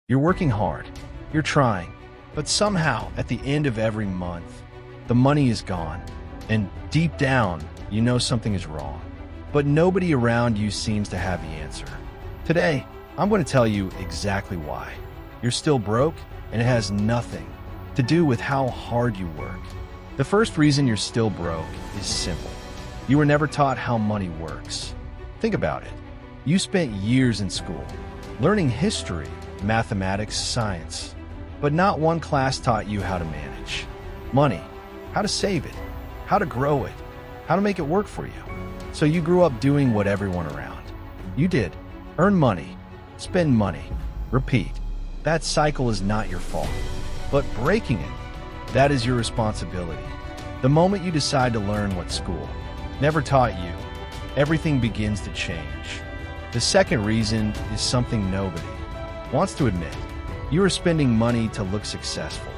You're working hard. You're trying. But somehow, at the end of every month, the money is gone. And deep down, you know something is wrong. But nobody around you seems to have the answer. Today, I'm going to tell you exactly why. You're still broke, and it has nothing to do with how hard you work. The first reason you're still broke is simple. You were never taught how money works. Think about it. You spent years in school, learning history, mathematics, science, but not one class taught you how to manage money, how to save it, how to grow it, how to make it work for you. So you grew up doing what everyone around you did. Earn money, spend money, repeat. That cycle is not your fault. But breaking it, that is your responsibility. The moment you decide to learn what school never taught you, everything begins to change. The second reason is something nobody wants to admit. You are spending money to look successful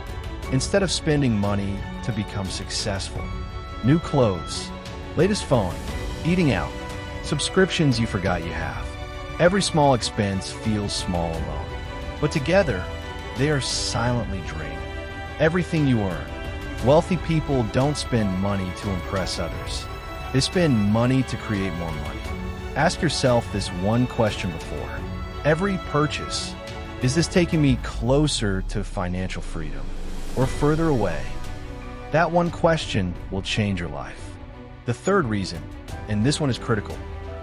instead of spending money to become successful. New clothes, latest phone, eating out, subscriptions you forgot you have. Every small expense feels small alone, but together, they are silently draining everything you earn. Wealthy people don't spend money to impress others. They spend money to create more money. Ask yourself this one question before every purchase. Is this taking me closer to financial freedom or further away? That one question will change your life. The third reason, and this one is critical,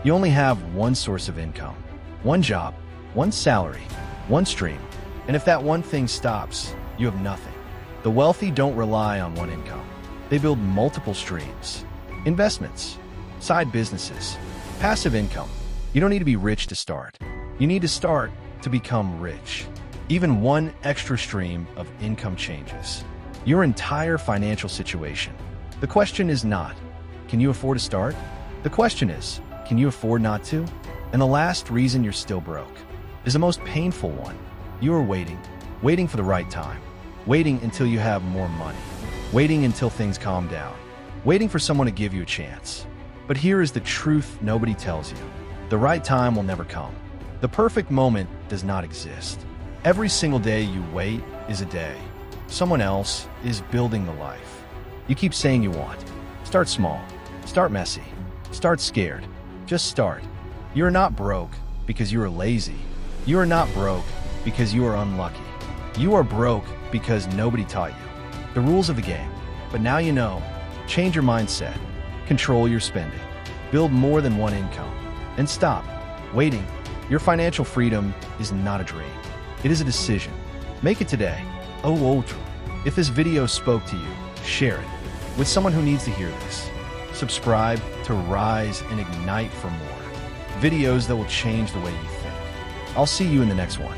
you only have one source of income, one job, one salary, one stream. And if that one thing stops, you have nothing. The wealthy don't rely on one income. They build multiple streams, investments, side businesses, passive income. You don't need to be rich to start. You need to start to become rich. Even one extra stream of income changes your entire financial situation. The question is not, can you afford to start? The question is, can you afford not to? And the last reason you're still broke is the most painful one. You are waiting for the right time, waiting until you have more money, waiting until things calm down, waiting for someone to give you a chance. But here is the truth nobody tells you. The right time will never come. The perfect moment does not exist. Every single day you wait is a day someone else is building the life you keep saying you want. Start small, start messy, start scared. Just start. You are not broke because you are lazy. You are not broke because you are unlucky. You are broke because nobody taught you the rules of the game. But now you know. Change your mindset. Control your spending. Build more than one income. And stop waiting. Your financial freedom is not a dream. It is a decision. Make it today. If this video spoke to you, share it with someone who needs to hear this. Subscribe to Rise and Ignite for more videos that will change the way you think. I'll see you in the next one.